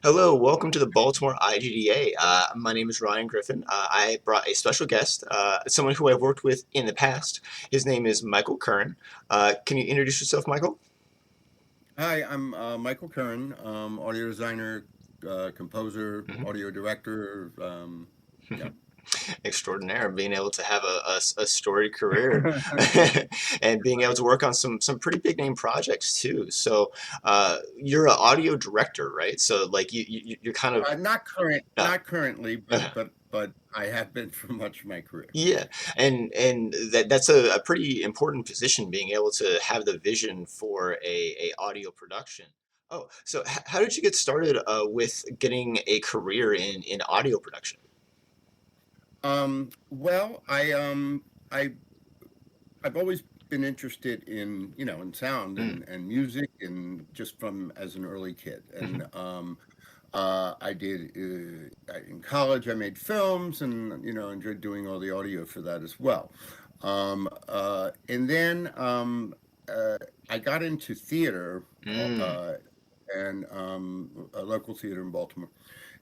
Hello, welcome to the Baltimore IGDA. My name is Ryan Griffin. I brought a special guest, someone who I've worked with in the past. His name is Michael Curran. Can you introduce yourself, Michael? Hi, I'm Michael Curran, audio designer, composer, Mhm. audio director. Yeah. Extraordinaire, being able to have a storied career and being able to work on some pretty big name projects too. So you're an audio director, right? So like you're kind of uh, Not currently, uh, but I have been for much of my career. Yeah, and that's a pretty important position, being able to have the vision for a audio production. Oh, so how did you get started with getting a career in audio production? Well, I I've always been interested in in sound Mm, and music and just from as an early kid and mhm, I did in college. I made films and enjoyed doing all the audio for that as well. And then I got into theater mm, and a local theater in Baltimore,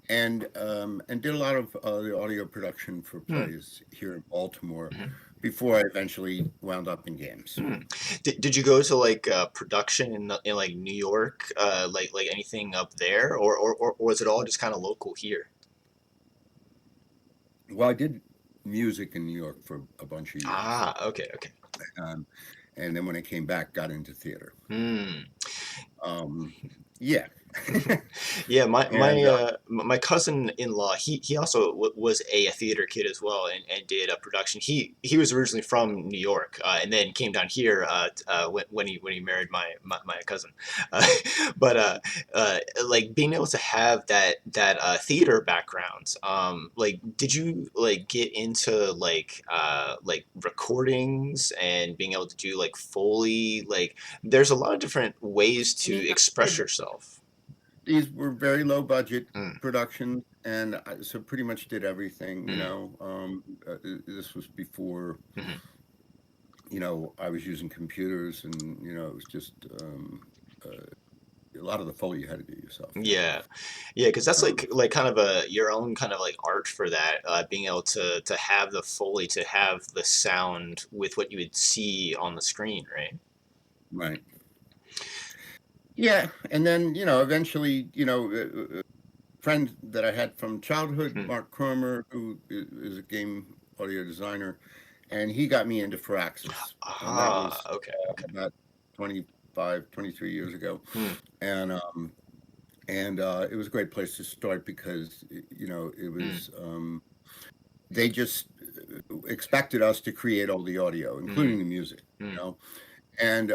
and did a lot of the audio production for mm, plays here in Baltimore mhm, before I eventually wound up in games. did you go to like production in like New York, like anything up there, or was it all just kind of local here? Well, I did music in New York for a bunch of years, Ah, okay, okay. um, and then when I came back, got into theater. Hmm. Um, yeah, Yeah, my and my my cousin-in-law, he also was a theater kid as well, and did a production. He was originally from New York, and then came down here when he married my cousin. Uh, but like being able to have that theater background, like did you like get into like recordings and being able to do like Foley? Like there's a lot of different ways I to mean, express yourself. these were very low budget Mm, productions, and so pretty much did everything. mm, This was before mhm. I was using computers, and it was just a lot of the Foley you had to do yourself. Yeah, yeah, because that's Um, like kind of a your own kind of like art for that, being able to have the Foley, to have the sound with what you would see on the screen, right? right. Yeah, and then eventually friend that I had from childhood, Hmm. Mark Cromer, who is a game audio designer, and he got me into Firaxis, and that Ah, was okay, okay. about 25, 23 years ago, Hmm, and it was a great place to start because it hmm, was they just expected us to create all the audio, hmm, including the music, hmm, and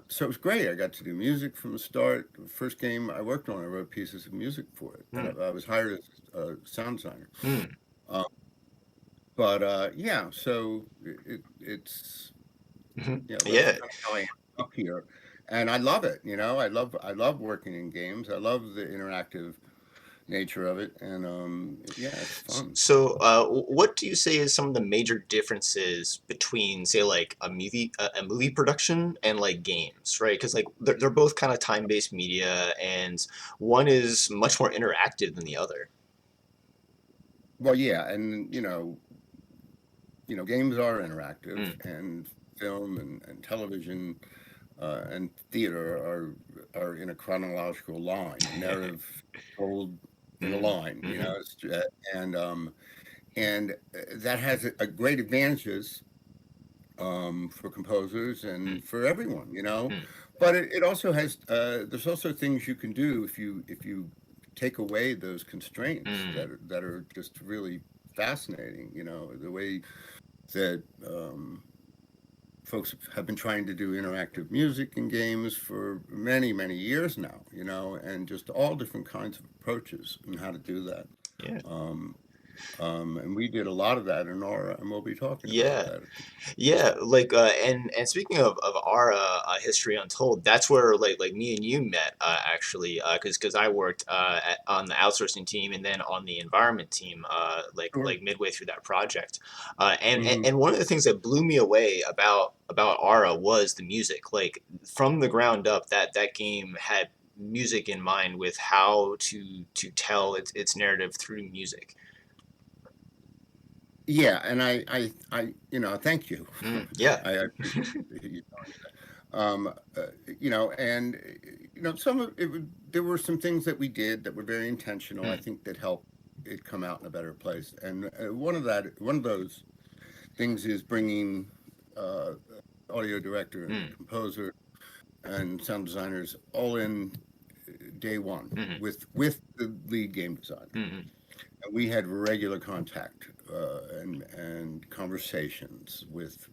so it was great. I got to do music from the start. The first game I worked on, I wrote pieces of music for it, and hmm, I was hired as a sound designer. hmm. Um, but yeah, so it's that's Yeah, kind of how I ended up here, and I love it. I love working in games. I love the interactive nature of it, and yeah, it's fun. So, what do you say is some of the major differences between, say, like a movie production and like games, right? Because like they're both kind of time-based media, and one is much more interactive than the other. Well, yeah, and games are interactive, Mm, and film and television and theater are in a chronological line. The narrative told in a mm, line, hmm, and that has a great advantages for composers mm, and for everyone, mm, but it also has there's also things you can do if you take away those constraints mm, that are just really fascinating. The way that folks have been trying to do interactive music in games for many, many years now, and just all different kinds of approaches and how to do that. yeah. Um, and we did a lot of that in Aura, and we'll be talking about Yeah, that. yeah, like and speaking of our history untold, that's where like me and you met actually, because I worked on the outsourcing team and then on the environment team, Sure. like midway through that project, and Hmm. and one of the things that blew me away about Aura was the music. Like from the ground up, that game had music in mind with how to tell its narrative through music. Yeah, and thank you. Yeah. I appreciate you. Um, uh, and some of it, there were some things that we did that were very intentional. I Mm, think that helped it come out in a better place. And one of those things is bringing uh, audio director and mm, composer and sound designers all in day one mm, with the lead game designer. mm, And we had regular contact and conversations with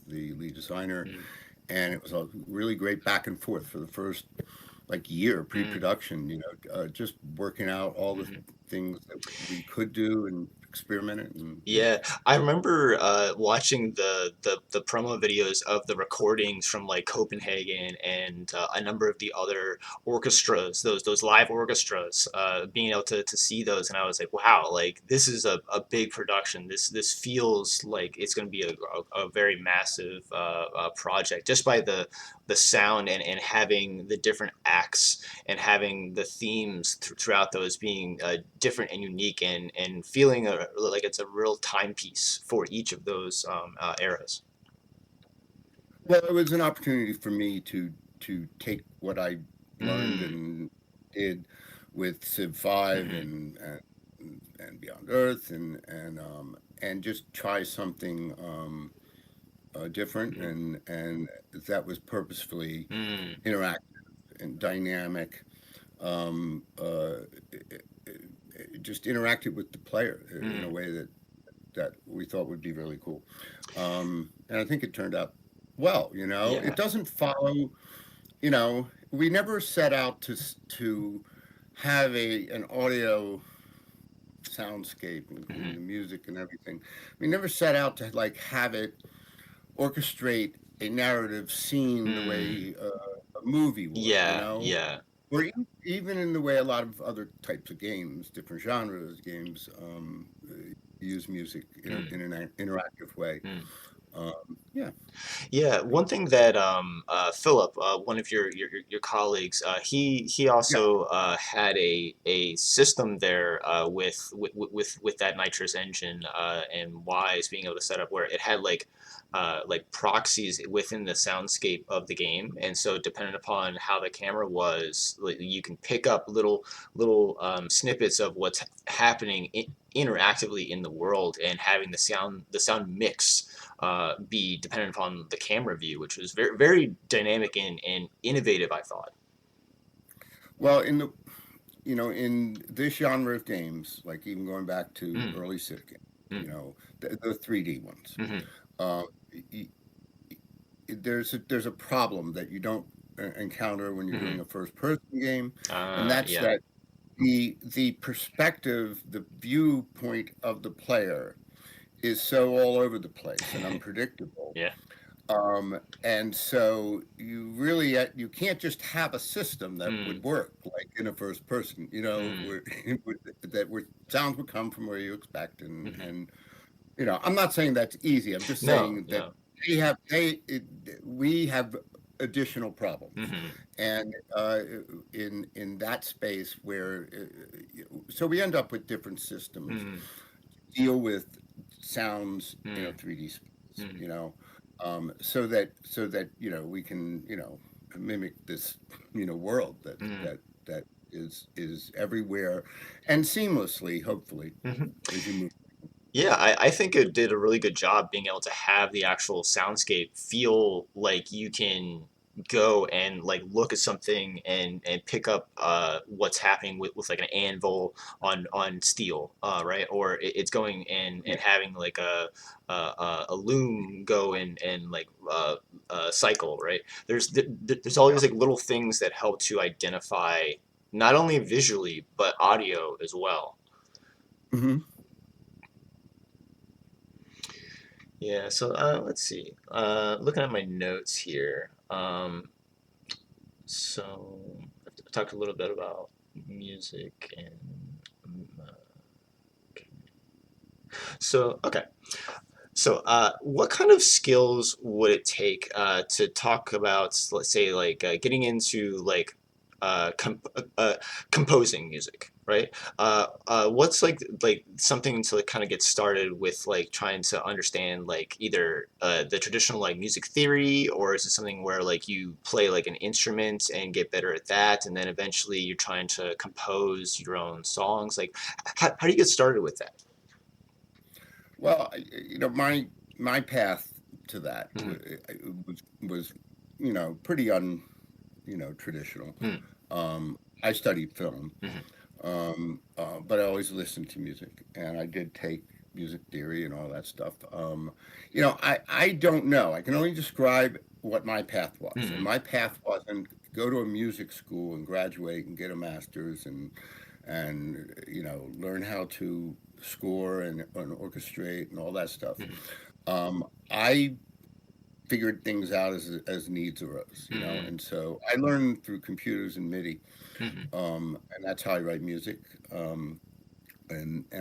the lead designer, mm, and it was a really great back and forth for the first like year mm, pre-production. Just working out all the mm. things that we could do and experimenting, and Yeah, I remember watching the promo videos of the recordings from like Copenhagen and a number of the other orchestras, those live orchestras, being able to see those, and I was like, wow, like this is a big production. This feels like it's going to be a very massive project just by the sound and having the different acts and having the themes throughout those being different and unique and feeling like it's a real timepiece for each of those eras. well, it was an opportunity for me to take what I learned Mm, and did with Civ 5 mm-hmm, and Beyond Earth and just try something different, mm-hmm, and that was purposefully mm, interactive and dynamic. Um, uh, it just interacted with the player in a mm, way that we thought would be really cool. And I think it turned out well. It yeah. doesn't follow. We never set out to have an audio soundscape, including the Mm-hmm, music and everything. We never set out to like have it orchestrate a narrative scene the mm, way a movie would, yeah, yeah. or even in the way a lot of other types of games, different genres games, use music Mm, in an interactive way. mm. Yeah, Yeah, one thing that Philip, one of your colleagues, he yeah, also had a system there with that nitrous engine and Wise being able to set up where it had like proxies within the soundscape of the game, and so depending upon how the camera was, like, you can pick up little snippets of what's happening interactively in the world, and having the sound mix be dependent upon the camera view, which was very dynamic and innovative, I thought. well, in this genre of games, like even going back to Mm, early Civ games, mm, the 3D ones, mm-hmm, uh, y- there's a problem that you don't encounter when you're doing mm-hmm. a first person game, and that's Yeah. that the perspective, the viewpoint of the player is so all over the place and unpredictable. Yeah. And so you can't just have a system that Mm, would work like in a first person, mm, where where sounds would come from where you expect, mm-hmm. and I'm not saying that's easy. I'm just No, saying that no. we have additional problems, Mm-hmm, and in that space where so we end up with different systems mm-hmm, deal with sounds in a mm, 3D space, mm. so that we can mimic this world Mm, that is everywhere and seamlessly, hopefully, mm-hmm. as you move. Yeah, I think it did a really good job being able to have the actual soundscape feel like you can go and like look at something and pick up what's happening with like an anvil on steel, right? Or it's going and Yeah. having like a loom go and like cycle, right? There's all these like little things that help to identify not only visually but audio as well. Hmm. Yeah, so let's see. Looking at my notes here. So I've talked a little bit about music and okay. So okay. So what kind of skills would it take to talk about, let's say, like getting into like composing music, right? What's like something to like kind of get started with like trying to understand like either the traditional like music theory, or is it something where like you play like an instrument and get better at that, and then eventually you're trying to compose your own songs? Like, how do you get started with that? Well, my path to that Mm-hmm. was pretty traditional. Mm-hmm. I studied film, Mm-hmm. but I always listened to music, and I did take music theory and all that stuff. I don't know. I can only describe what my path was, and Mm-hmm. my path wasn't go to a music school and graduate and get a master's and learn how to score and orchestrate and all that stuff. I figured things out as needs arose, Mm-hmm. and so I learned through computers and MIDI, Mm-hmm. and that's how I write music. And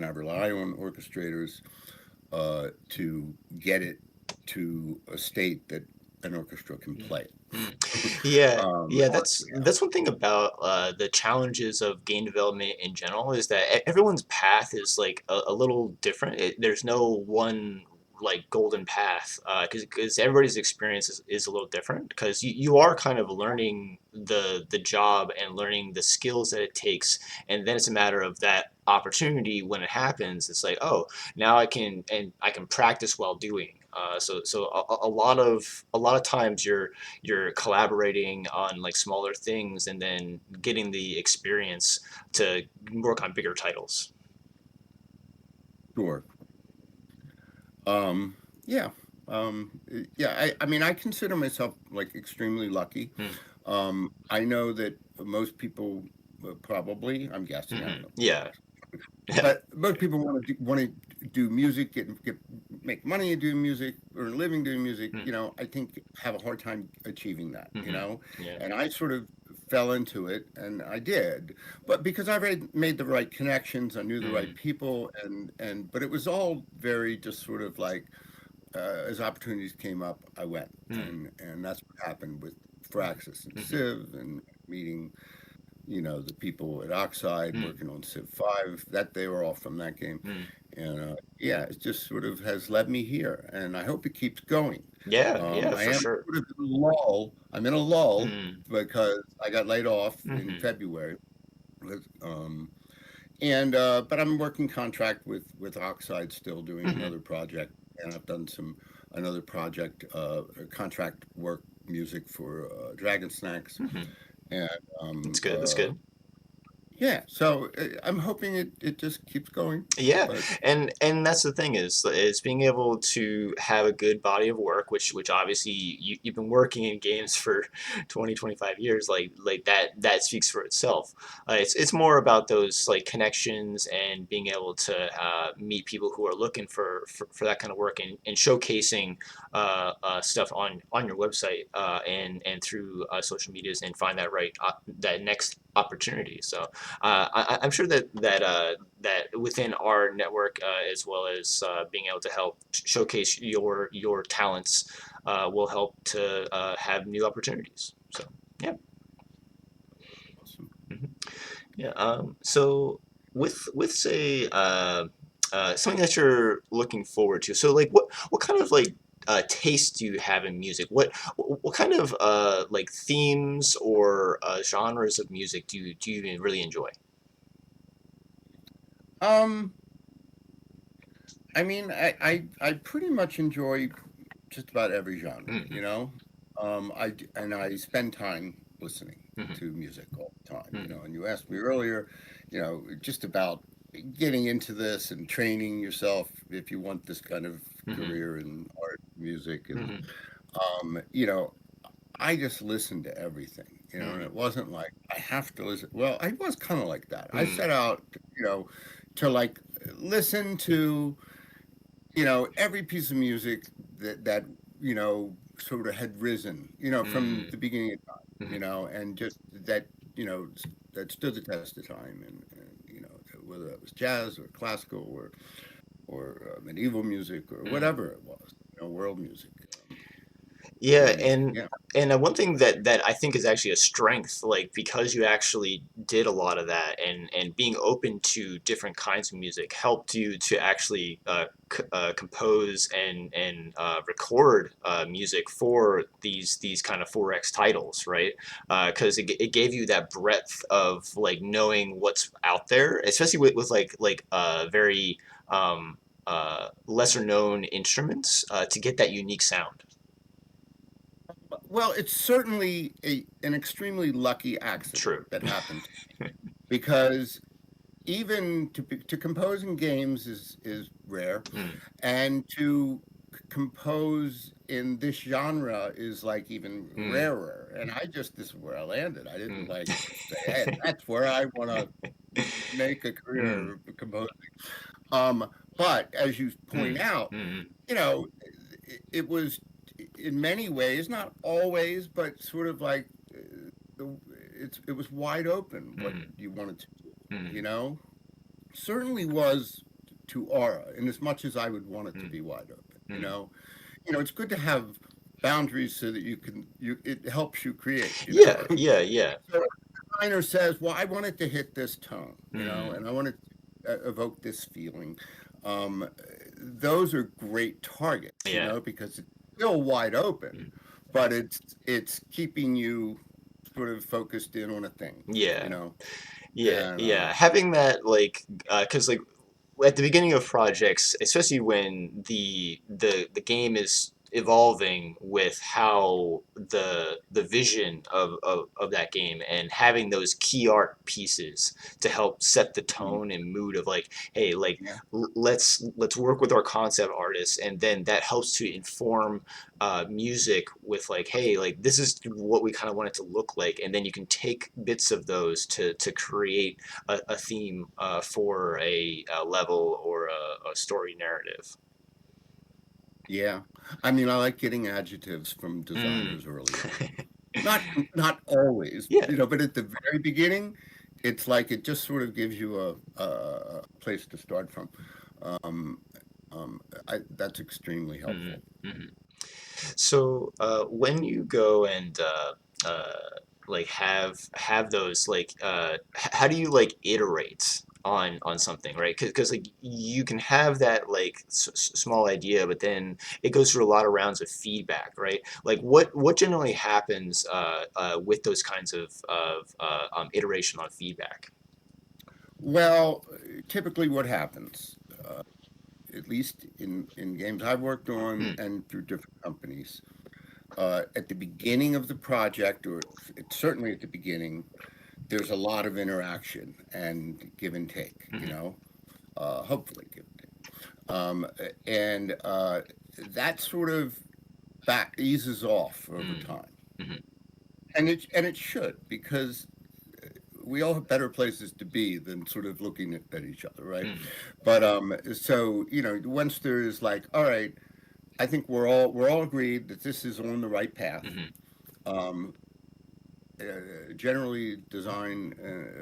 I rely on orchestrators to get it to a state that an orchestra can play it. Mm. Yeah, Um, yeah, that's one thing about the challenges of game development in general, is that everyone's path is like a little different. There's no one like golden path, because everybody's experience is a little different, because you are kind of learning the job and learning the skills that it takes, and then it's a matter of that opportunity when it happens. It's like, oh, now I can practice while doing. So a lot of times you're collaborating on like smaller things and then getting the experience to work on bigger titles. sure. Um, yeah. Yeah. I mean, I consider myself like extremely lucky. Mm. I know that most people probably, I'm guessing, I don't Hmm. know, Yeah. Yeah. but most people want to do music, make money and do music, earn a living doing music. Mm. I think have a hard time achieving that. Hmm. Yeah. And I sort of fell into it, and I did, but because I made the right connections, I knew the right Mm. people, but it was all very just sort of like as opportunities came up, I went, Mm. and that's what happened with Firaxis and Hmm. Civ and meeting the people at Oxide Mm. working on Civ 5, that they were all from that game. Mm. And yeah, it just sort of has led me here. And I hope it keeps going. Yeah. Yeah, I for am sure. sort of in a lull. I'm in a lull Mm. because I got laid off in Hmm. February. Um, and but I'm working contract with Oxide still doing Hmm. another project. And I've done another project, contract work music for Dragon Snacks. Hmm. And That's good. That's good. yeah, so I'm hoping it just keeps going. Yeah, But and that's the thing, is being able to have a good body of work, which obviously you've been working in games for 20 25 years, like that speaks for itself. It's more about those like connections and being able to meet people who are looking for that kind of work, and showcasing stuff on your website, and through social medias, and find that next opportunity. So I'm sure that within our network, as well as being able to help showcase your talents, will help to have new opportunities. So yeah. awesome. Hmm. Yeah. So with say something that you're looking forward to. So like what kind of like taste do you have in music? What kind of like themes or genres of music do you even really enjoy? Um, I mean, I pretty much enjoy just about every genre, Hmm. and I spend time listening Hmm. to music all the time, Hmm. and you asked me earlier, just about getting into this and training yourself if you want this kind of Hmm. career in art, music, and Hmm. um, you know, I just listened to everything, and Hmm. it wasn't like I have to listen. Well, I was kind of like that. I Hmm. set out, to like listen to, every piece of music that sort of had risen, from Hmm. the beginning of time, Hmm. and just that, that stood the test of time, and whether that was jazz or classical or medieval music or Hmm. whatever it was, world music. Yeah, And yeah, and one thing that I think is actually a strength, like because you actually did a lot of that, and being open to different kinds of music helped you to actually compose and record music for these kind of 4X titles, right? Because it gave you that breadth of like knowing what's out there, especially with very lesser known instruments to get that unique sound. well, it's certainly an extremely lucky accident True. that happened because even to compose in games is rare, Mm, and to compose in this genre is like even mm, rarer. And this is where I landed. I didn't mm. like say, hey, that's where I want to make a Mm, career composing. Um, but as you point mm, out, mm, you know, it was in many ways, not always, but sort of like the it was wide open what mm, you wanted to do. You mm, know, certainly was to Aura, in as much as I would want it to mm, be wide open. mm. It's good to have boundaries so that you it helps you create. Yeah, yeah, yeah. So a designer says, "Well, I want it to hit this tone, Mm, and I want it to evoke this feeling." Um, those are great targets, yeah. because it's still wide open, Mm, but it's keeping you sort of focused in on a thing, you yeah. know, Yeah, and yeah. Having that like, because like at the beginning of projects, especially when the game is evolving with how the vision of that game and having those key art pieces to help set the mm, tone and mood of like, hey, like yeah. let's work with our concept artists, and then that helps to inform music with like, hey, like this is what we kind of want it to look like, and then you can take bits of those to create a theme for a level or a story narrative. Yeah. I mean, I like getting adjectives from Mm. designers early on. Not not always, Yeah. but at the very beginning, it's like it just sort of gives you a place to start from. Um, that's extremely Hmm. helpful. Hmm. So when you go and like have those like how do you like iterate on something, right? Because like you can have that like small idea, but then it goes through a lot of rounds of feedback, right? Like what generally happens with those kinds of iteration on feedback? Well, typically what happens, at least in games I've worked on Mm, and through different companies, at the beginning of the project, or certainly at the beginning, there's a lot of interaction and give and take, hmm, hopefully give and take. And that sort of back eases off over mm, time. hmm, And it should, because we all have better places to be than sort of looking at each other, right? hmm, But so once there is like, all right, I think we're all agreed that this is on the right path. hmm. Um, Generally, design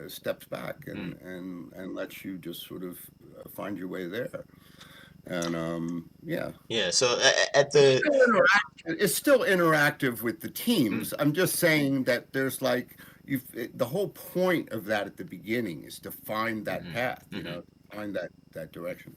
steps back and Mm. lets you just sort of find your way there. And yeah, Yeah. So at the it's still interactive with the mm, teams. I'm just saying that there's like the whole point of that at the beginning is to find that hmm, path, hmm. find that direction.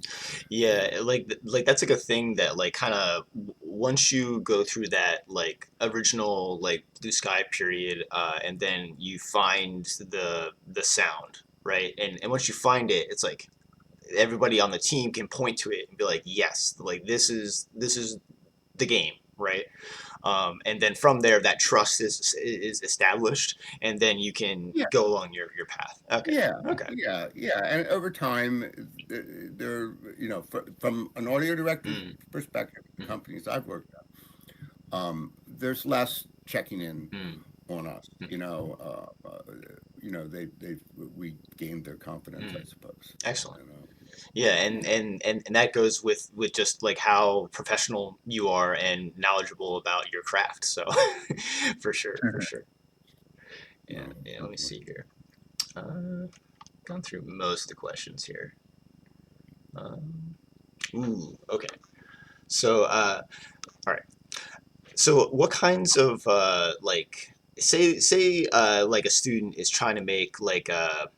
Yeah, like that's like a thing that like kind of once you go through that like original like blue sky period, and then you find the sound, right? And once you find it, it's like everybody on the team can point to it and be like, yes, like this is the game, right? And then from there, that trust is established, and then you can Yeah, go along your path. Okay, yeah, okay. yeah. And over time, there, from an audio director's Mm, perspective, the mm, companies I've worked at, there's less checking in mm, on us. mm, We gained their confidence, I mm. suppose. Excellent. You know, Yeah, yeah. and that goes with just like how professional you are and knowledgeable about your craft. So for sure, for sure. Yeah, No, yeah. Let me certainly. see here. Gone through most of the questions here. Um, ooh, okay. So all right. So what kinds of like like a student is trying to make like a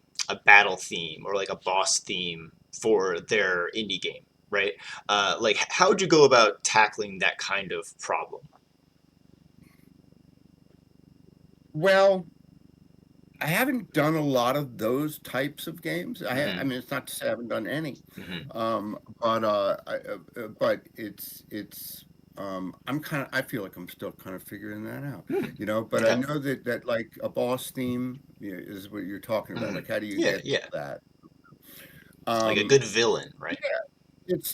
battle theme or like a boss theme for their indie game, right? Like how would you go about tackling that kind of problem? Well, I haven't done a lot of those types of games. I Hmm. mean, it's not to say I haven't done any, Hmm. but I'm kind of, I feel like I'm still kind of figuring that out, Hmm. But I Okay. know that like a boss theme, is what you're talking about. Hmm. Like, how do you Yeah, get to yeah. that? Like a Um, good villain, right?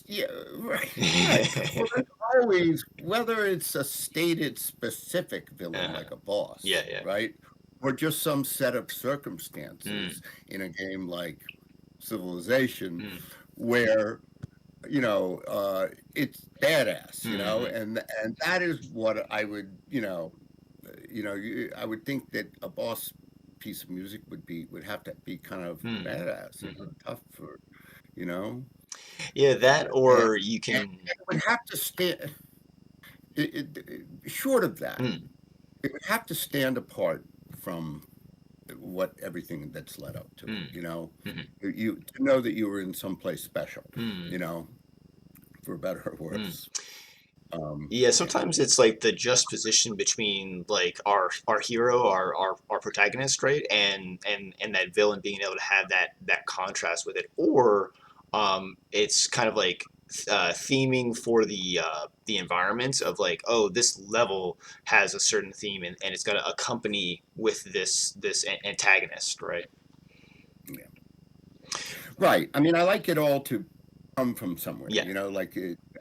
yeah, right, right. Well, there's always, whether it's a stated specific villain Uh, like a yeah, boss, yeah. right, or just some set of Mm, circumstances in a game like Civilization, mm, where it's badass, mm, and that is what I would, I would think that a boss piece of music would have to be kind of mm, badass, mm. tough for, you know. Yeah, that And, or you and can. it would have to stand, short of that, Mm, it would have to stand apart from what everything that's led up to it, mm, mm, You to know that you were in some place special, you mm, know, for better or mm. worse. Yeah, Yeah. sometimes it's like the just position between like our hero, our protagonist, right, and that villain being able to have that contrast with it, or it's kind of like theming for the environment of like, oh, this level has a certain theme and it's got to accompany with this antagonist, right? Yeah. Right. I mean, I like it all to come from somewhere, Yeah.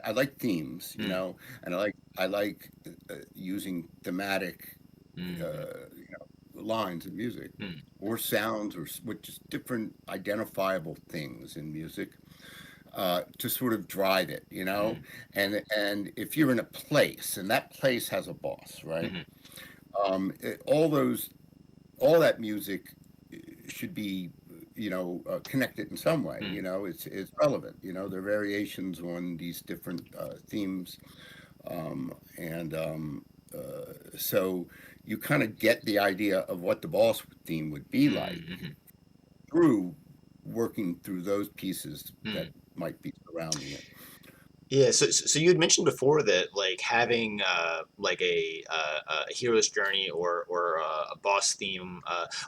I like themes, Mm, and I like using thematic mm, lines of music mm, or sounds with just different identifiable things in music to sort of drive it, mm, and if you're in a place and that place has a boss, right? mm, All that music should be connected in some way. mm, It's relevant. There are variations on these different themes, and so you kind of get the idea of what the boss theme would be like mm, mm, through working through those pieces that mm. might be surrounding it. Yeah, so you had mentioned before that like having like a hero's journey or a boss theme,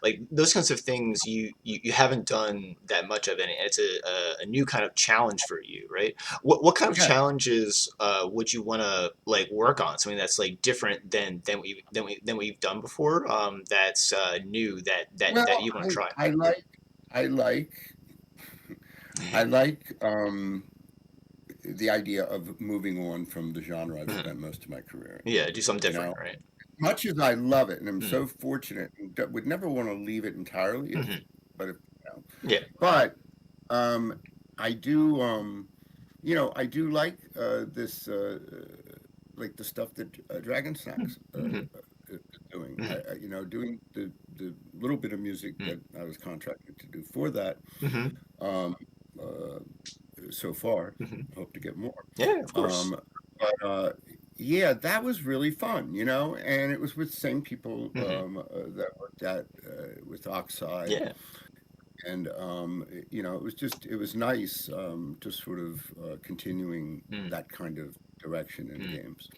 like those kinds of things you haven't done that much of, and it's a new kind of challenge for you, right? What kind of Yeah. challenges would you want to like work on? Something that's like different than we've done before, that's new that Well, you want to try. I like I like the idea of moving on from the genre I've spent most of my career in. Yeah, do something You different, know, right? much as I love it, and I'm Mm. so fortunate, and would never want to leave it entirely, Hmm. but if, Yeah. but I do, I do like the stuff that Dragon Snacks Hmm. is doing. Hmm. Doing the little bit of music that I was contracted to do for that. Hmm. Um, uh, so far. Hmm. I hope to get more. Yeah, of course. Um, but yeah, that was really fun, and it was with the same people Hmm. that worked at with Oxide, Yeah. and it was nice to sort of continuing Mm. that kind of direction in Mm. games.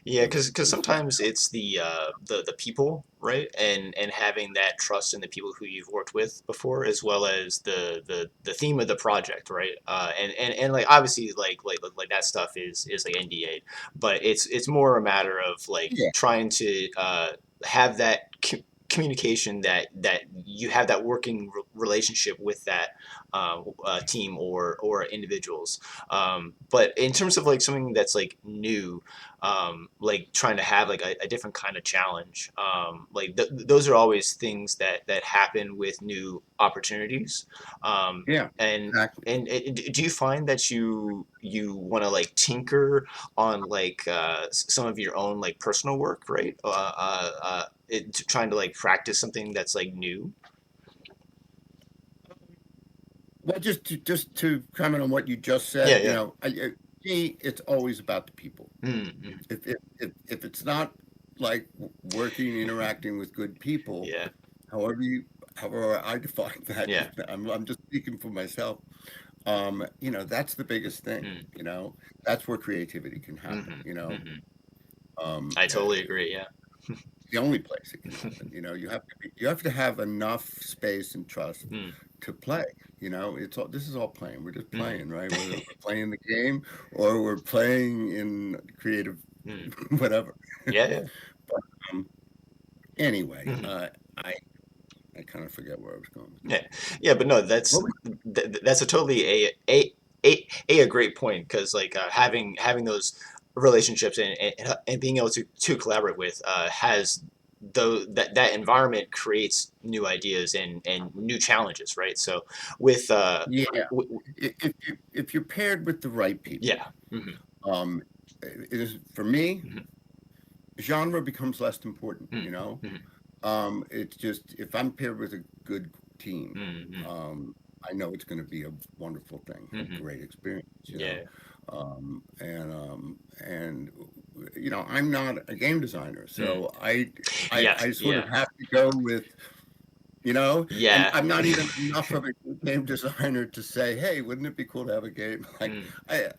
Yeah, because Was fun. sometimes it's the people, right? And having that trust in the people who you've worked with before, as well as the theme of the project, right? And like obviously like that stuff is like NDA, but it's more a matter of like Yeah, trying to have that communication that you have that working relationship with that team or individuals. But in terms of like something that's like new, like trying to have like a different kind of challenge. Like those are always things that happen with new opportunities. Um, yeah, and exactly. do you find that you want to like tinker on like some of your own like personal work, right? Trying to like practice something that's like new. Well, just to comment on what you just Yeah, said, yeah. me, it's always about the people. Mm-hmm. If it's not like working, interacting with good people, Yeah. however you however I define that, Yeah. I'm just speaking for myself. That's the biggest thing. Mm. That's where creativity can happen. Mm-hmm. Mm-hmm. Um, I uh, totally agree. Yeah. the only place it can happen. You have to have enough space and trust Mm. to play. This is all playing. We're just Mm-hmm. playing, right? Whether we're playing the game or we're playing in creative, Mm. whatever. Yeah. Yeah. But anyway, Mm-hmm. I kind of forget where I was going with Yeah, that. yeah, but no, What that's a totally a great point because like having those relationships and being able to collaborate with has though that environment creates new ideas and new challenges, right? So with Yeah, if you're paired with the right people, yeah, hmm um, it is for me. hmm Genre becomes less important. hmm It's just if I'm paired with a good team, hmm I know it's going to be a wonderful thing, a hmm great experience. yeah, And I'm not a game designer, mm. so I I, Yeah, I sort of yeah, have to go with and yeah, I'm not even enough of a game designer to say, hey, wouldn't it be cool to have a game? Like, mm.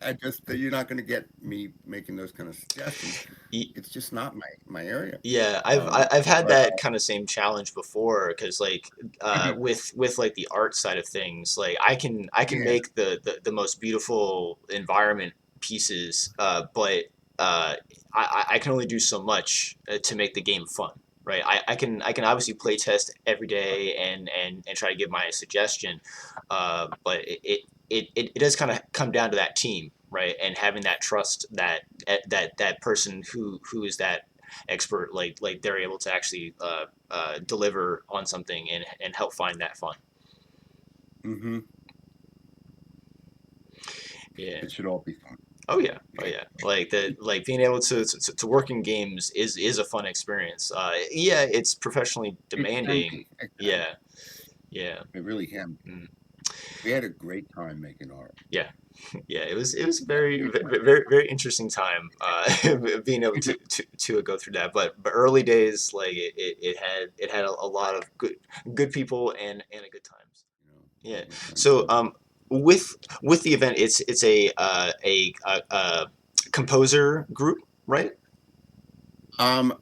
I just, you're not going to get me making those kind of suggestions. Y- It's just not my area. Yeah, Um, I've had but that kind of same challenge before because like with like the art side of things, like I can yeah, make the most beautiful environment pieces, but I can only do so much to make the game fun, right? I can obviously play test every day and try to give my suggestion, but it does kind of come down to that team, right? And having that trust that person who is that expert, like they're able to actually deliver on something and help find that fun. hmm Yeah. it should all be fun. Oh yeah. Oh yeah. Like being able to work in games is a fun experience. Yeah, it's professionally It can demanding. be. It can Yeah. be. Yeah. It really can be. Mm. We had a great time making art. Yeah. Yeah. It was very We very very interesting time being able had- to go through that. But early days, like it had a lot of good people and a good times. Yeah. All that kind of So stuff. with the event, it's a composer group, right?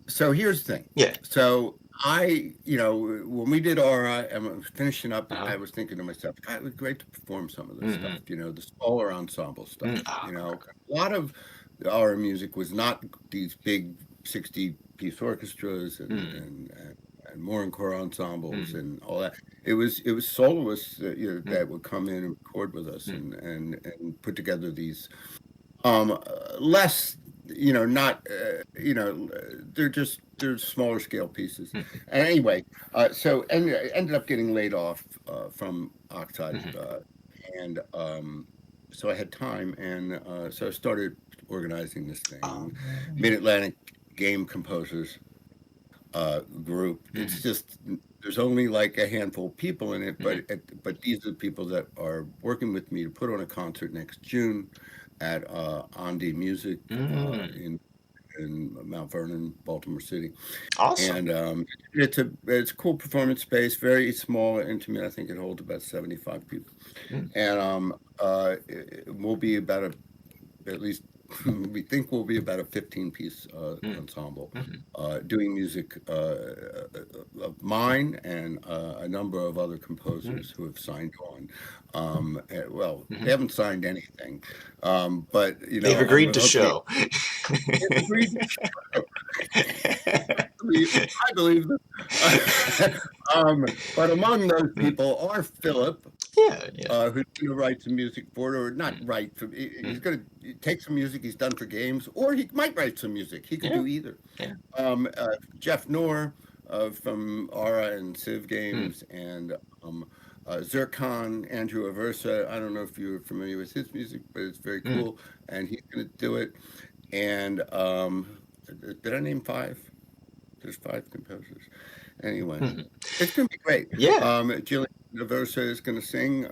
So here's the thing. Yeah. So when we did Aura and I was finishing up, Uh-huh. I was thinking to myself, God, it would be great to perform some of this Mm-hmm. stuff, the smaller ensemble stuff. Ah, A lot of the Aura music was not these big 60-piece orchestras mm, and more encore ensembles mm, and all that. It was soloists mm, that would come in and record with us mm, and put together these less not they're smaller scale pieces. mm, And anyway, I ended up getting laid off from Oxide, mm, and so I had time, and so I started organizing this oh, thing, Mid-Atlantic Game Composers group. It's mm, just there's only like a handful of people in it, mm, but these are the people that are working with me to put on a concert next June at Ondi Music mm. in Mount Vernon, Baltimore City, Awesome. and it's a cool performance space, very small, intimate. I think it holds about 75 people, Mm, and it will be about at least we think will be about a 15-piece mm, ensemble mm, doing music of mine and a number of other mm, composers who have signed on. Well, they mm. haven't signed anything, but They've I'm agreed to hoping show. they've agreed to show. I believe them. But among those people are Philip, Yeah, yeah. who's going to write some music for it, or not Mm, write. He's mm, going to take some music he's done for games, or he might write some music. He could yeah, do either. yeah. Jeff Noor from Aura and Civ Mm, Games, and Zircon, Andrew Aversa. I don't know if you're familiar with his music, but it's very mm, cool, and he's going to do it. And did I name five? There's five composers. Anyway, mm. it's going to be great. Yeah. Jillian Versa is going to sing.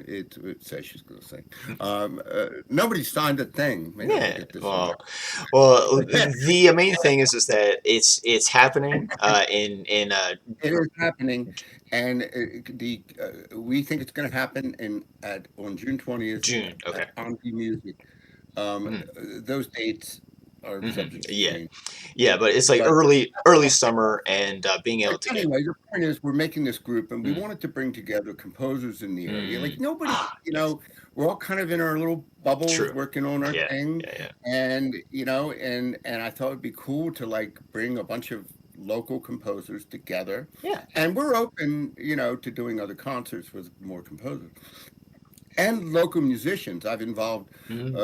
It says she's going to sing. Nobody signed a thing. Maybe I should Yeah, get this in there. well, the main thing is that it's happening in It is happening, and the we think it's going to happen in at on June 20th June. Okay. at Omni Music. Um, Mm, those dates are subject to yeah, change, yeah, but it's like but early summer, and being but able to get. anyway, the point is, we're making this group, and we Mm, wanted to bring together composers in the area. Like nobody, yes, we're all kind of in our little bubbles, true. working on our Yeah, thing, yeah, yeah, and and I thought it'd be cool to like bring a bunch of local composers together, yeah. and we're open, to doing other concerts with more composers and local musicians. I've involved Mm,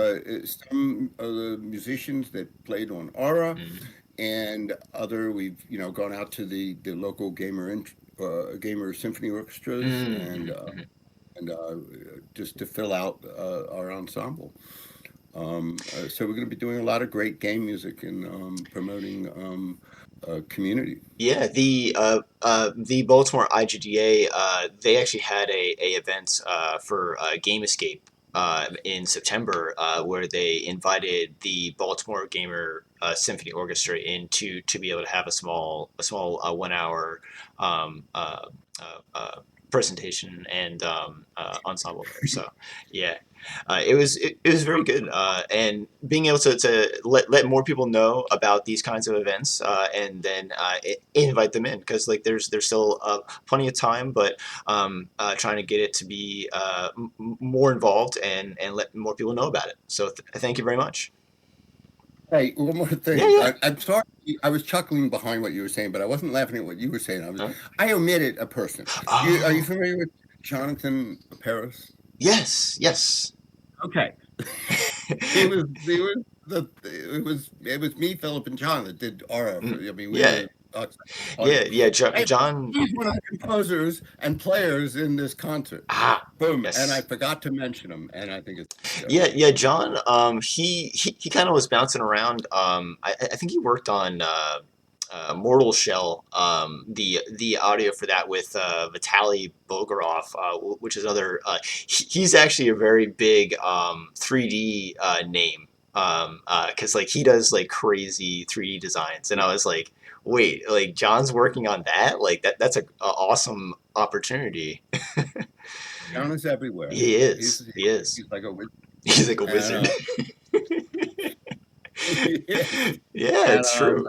some of the musicians that played on Aura mm, and other. We've gone out to the local gamer symphony orchestras mm. and just to fill out our ensemble. So we're going to be doing a lot of great game music and promoting community. Yeah, the Baltimore IGDA, they actually had a event for Game Escape in September, where they invited the Baltimore Gamer Symphony Orchestra in to be able to have a small 1 hour um, uh, presentation and ensemble there. So yeah, it was very good, and being able to let more people know about these kinds of events, and then invite them in, because like there's still plenty of time, but trying to get it to be more involved, and let more people know about it. So thank you very much. Hey, one more Yeah, thing. yeah. I'm sorry. I was chuckling behind what you were saying, but I wasn't laughing at what you were saying. Huh? I omitted a person. Are you Oh, familiar with Jonathan Paris? yes, yes. Okay. It was me, Philip, and John that did Aura. Mm, We yeah, were audio. yeah, yeah. Hey, John. he's one of the composers and players in this concert. Boom. And I Yes. forgot to mention him, and I think it's a joke. Yeah, yeah, John. He kind of was bouncing around. I think he worked on Mortal Shell. The audio for that with Vitaly Bogorov, which is other. He's actually a very big 3D name. Because like he does like crazy 3D designs, and I was like, wait, like John's working on that? Like that's a awesome opportunity. John is everywhere. He He's is. He is. he's like a wizard. He's like a And wizard. yeah. Yeah, And it's true.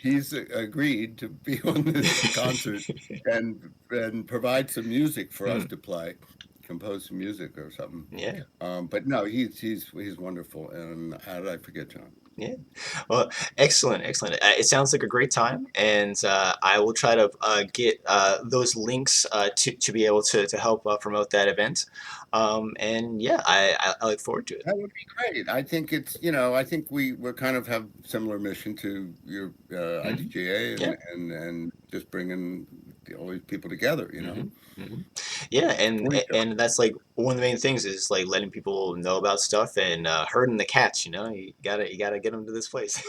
he's agreed to be on this concert and provide some music for us Mm, to play, compose some music or something. yeah, But no, he's wonderful. And how did I forget John? yeah. Well, excellent, excellent. It sounds like a great time, and I will try to get those links to be able to help promote that event. And yeah, I look forward to it. That would be great. I think I think we're kind of have similar mission to your Hmm. IGDA Yeah. and just bringing all these people together. Hmm. Hmm. Yeah, and For each other. and that's like one of the main things is like letting people know about stuff, and herding the cats. You gotta get them to this place.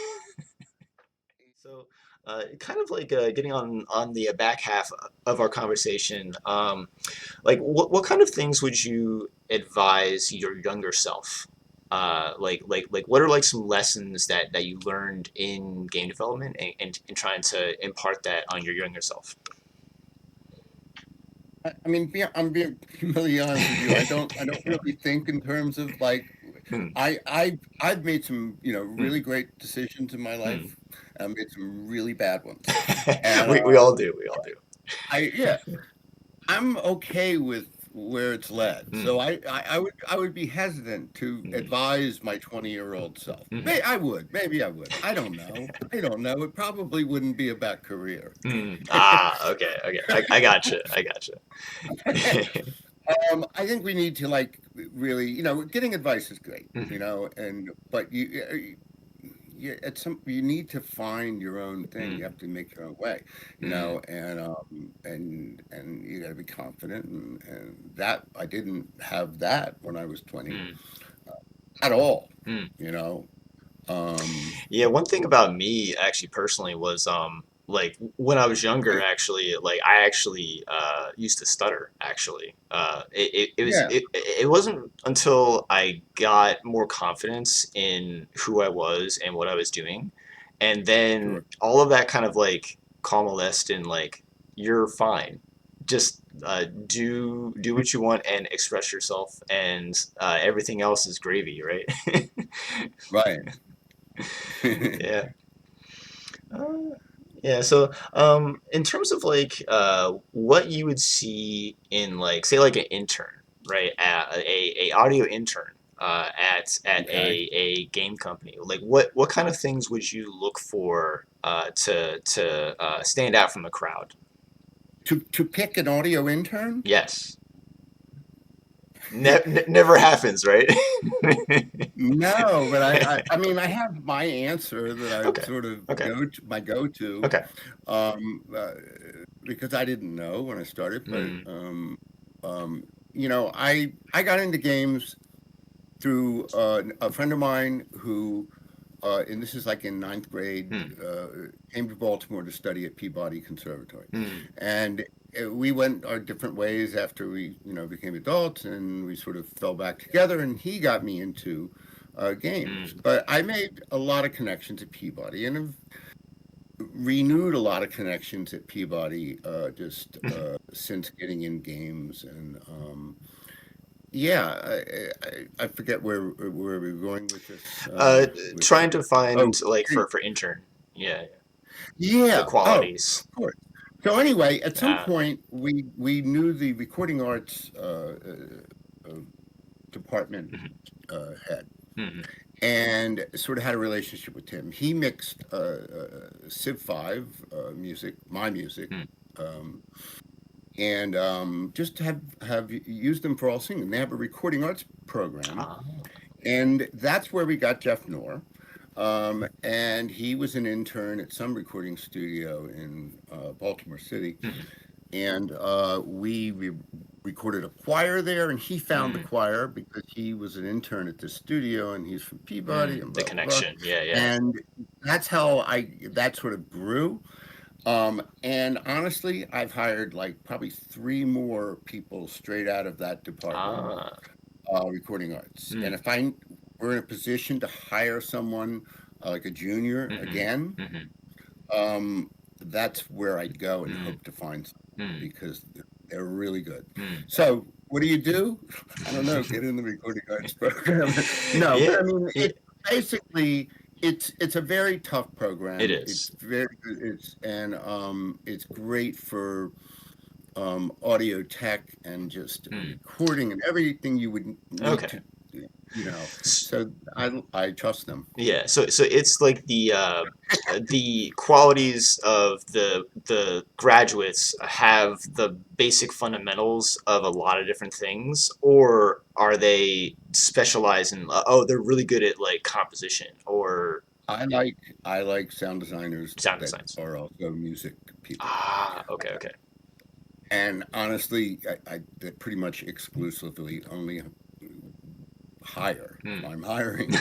So, kind of like getting on the back half of our conversation. Like, what kind of things would you advise your younger self? Like, what are like some lessons that you learned in game development, and trying to impart that on your younger self? I mean, I'm being really honest with you. I don't really think in terms of like Hmm, I've made some hmm, really great decisions in my hmm. life. I've made some really bad ones, and We all do. We all do. yeah, I'm okay with where it's led. Hmm, So I would be hesitant to hmm, advise my 20-year-old self. hmm, Maybe I would. I don't know. I don't know. It probably wouldn't be about career. hmm. Okay, okay. I gotcha. I gotcha. I think we need to like really, getting advice is great, Mhm, and but you need to find your own thing. You mhm, have to make your own way, mhm, and you got to be confident, and that I didn't have that when I was 20 mhm, at all, mhm. you know. Um, Yeah, one thing about me actually personally was like when I was younger, actually, like I actually used to stutter actually. Yeah, It wasn't until I got more confidence in who I was and what I was doing, and then sure. all of that kind of like coalesced in like you're fine. Just do what you want and express yourself, and everything else is gravy, right? Right. Yeah. Uh, yeah, so in terms of like what you would see in like say like an intern, right? A audio intern at Okay. a game company. Like what kind of things would you look for to stand out from the crowd? To pick an audio intern? Yes. Never happens, right? No, but I mean, I have my answer that I Okay. sort of Okay. my go-to, Okay. um, uh, because I didn't know when I started, but Mm, um, I got into games through a friend of mine who, and this is like in ninth grade, mm, came to Baltimore to study at Peabody Conservatory, mm, and we went our different ways after we, became adults, and we sort of fell back together. And he got me into games, mm, but I made a lot of connections at Peabody, and have renewed a lot of connections at Peabody just mhm. since getting in games, and yeah, I forget where we're going with this. Uh, With Trying to Oh, find like for intern, yeah, the yeah. Oh, qualities. of course. So anyway, at some Uh, point, we knew the recording arts department mhm, head, mhm, and sort of had a relationship with him. He mixed Civ 5 music, my music, mm. um, and just have used them for all singing. They have a recording arts program, Ah, and that's where we got Jeff Knorr. And he was an intern at some recording studio in Baltimore City, mhm, and we recorded a choir there. And he found the mm, choir because he was an intern at the studio, and he's from Peabody, and the blah blah blah. connection, yeah, yeah. And that's how that sort of grew. And honestly, I've hired like probably three more people straight out of that department, Ah, recording arts. And mm, if I were in a position to hire someone like a junior mhm, again, mhm, that's where I'd go and mm, hope to find someone mm, because they're really good. mm. So what do you do? I don't know. Get in the recording arts program. No, but Yeah, I mean, yeah, basically it's a very tough it program. It's is. very it's great for audio tech and just Mm. recording and everything you would need Okay. to, you know. So I trust them. Yeah, so it's like the qualities of the graduates have the basic fundamentals of a lot of different things, or are they specialized in oh they're really good at like composition or I yeah, like I like sound designers sound that designs? are also music people. Ah, okay, okay. And honestly, they pretty much exclusively only hire. If Hmm. I'm hiring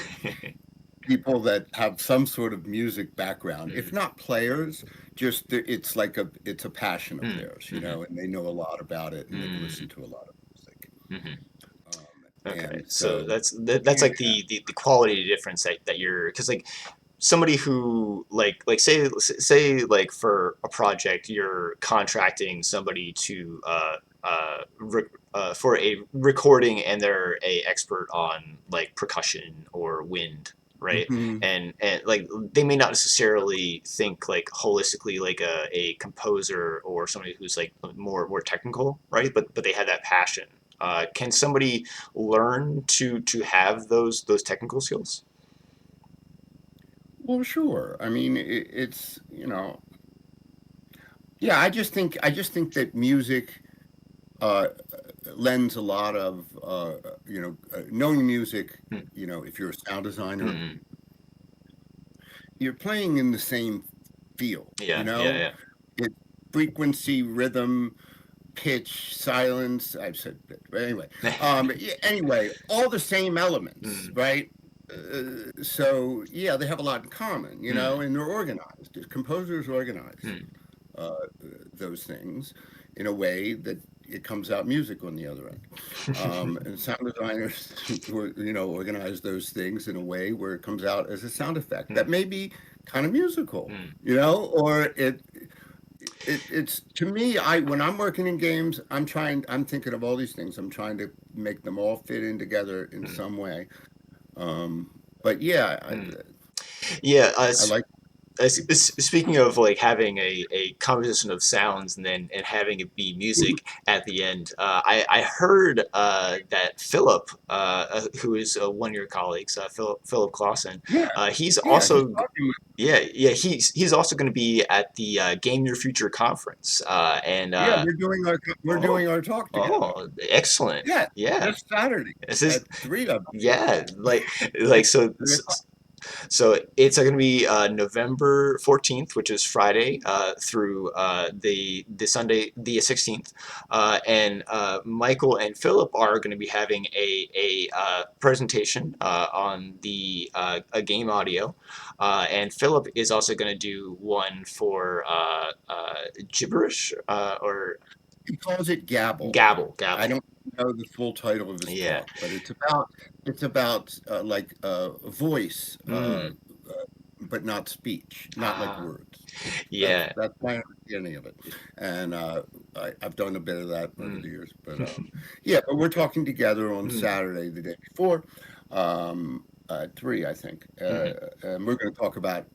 people that have some sort of music background, if Hmm. not players, just it's a passion of Hmm. theirs, Hmm. and they know a lot about it and they've Hmm. listened to a lot of music. Hmm. Okay, And so so, that's yeah, like the quality difference that you're because like somebody who like say like for a project you're contracting somebody to for a recording and they're a expert on like percussion or wind, right? mhm. And like they may not necessarily think like holistically like a composer or somebody who's like more technical, right? But they have that passion. Can somebody learn to have those technical skills? Well, sure. I mean, it's yeah. I just think that music uh, lends a lot of knowing music. Hmm. If you're a sound designer, Hmm. you're playing in the same field. Yeah, yeah, yeah. It's frequency, rhythm, pitch, silence. I've said pitch, but anyway. Yeah, anyway, all the same elements, Mm, right? So yeah, they have a lot in common, mm, and they're organized. Composers organize mm, uh, those things, in a way that it comes out music on the other end. And sound designers, organize those things in a way where it comes out as a sound effect that Mm, may be kind of musical, mm, or it's to me, when I'm working in games, I'm thinking of all these things. I'm trying to make them all fit in together in mm, some way. But yeah, mm. Yeah, I like. speaking of like having a composition of sounds and then and having it be music at the end, I heard that Philip, who is one of your colleagues, Philip Clausen, Yeah, he's yeah, he's also talking. yeah, he's also going to be at the Game Your Future conference, and Yeah, we're oh doing our talk together. oh excellent, Yeah, yeah, this Saturday this is at 3, I believe. yeah, Yeah, like so. 3 o'clock. So it's going to be November 14th, which is Friday, through the Sunday, the 16th. And Michael and Philip are going to be having a presentation on the a GameAudio. And Philip is also going to do one for gibberish or He calls it gabble. gabble, I gabble. don't know the full title of his Yeah. talk, but it's about like voice, Mm. but not speech, not like Ah. words. That's Yeah. that's my understanding of it, and I've done a bit of that over Mm. the years. But yeah, but we're talking together on Mm. Saturday, the day before, at 3, I think, Hmm. and we're going to talk about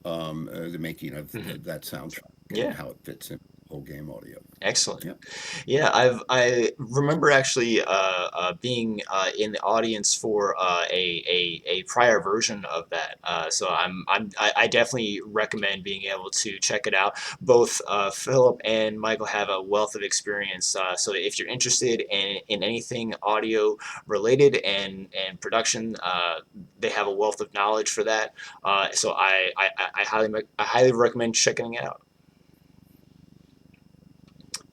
the making of Hmm. that soundtrack and Yeah. how it fits in the whole game audio. Excellent. Yeah. Yeah, I remember actually being in the audience for a prior version of that. So I definitely recommend being able to check it out. Both Philip and Michael have a wealth of experience. So if you're interested in anything audio related and production, they have a wealth of knowledge for that. So I highly recommend checking it out.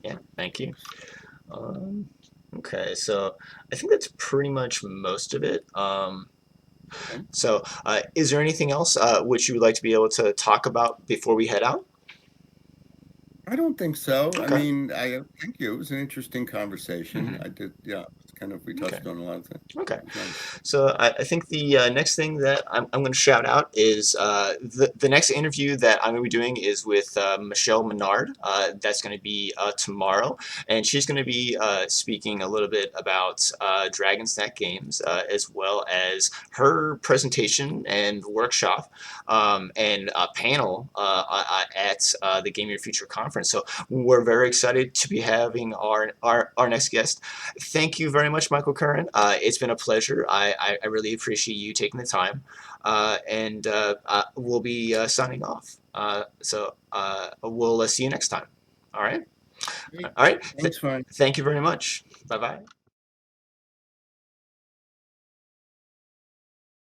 Yeah, thank you. Um, okay, so I think that's pretty much most of it. Okay. So, is there anything else which you would like to be able to talk about before we head out? I don't think so. I Okay. mean, thank you. It was an interesting conversation. Hmm. I did, yeah. It's kind of we Okay. touched on a lot of things. Okay. It was nice. So I think the next thing that I'm going to shout out is the next interview that I'm going to be doing is with Michelle Menard. That's going to be tomorrow, and she's going to be speaking a little bit about Dragon's Neck games, as well as her presentation and workshop and panel at the Game Your Future conference. So we're very excited to be having our next guest. Thank you very much, Michael Curran. It's been a pleasure. I really appreciate you taking the time. And we'll be signing off. So we'll see you next time. All right. Great. All right. Thanks, Ryan. Thank you very much. Bye bye.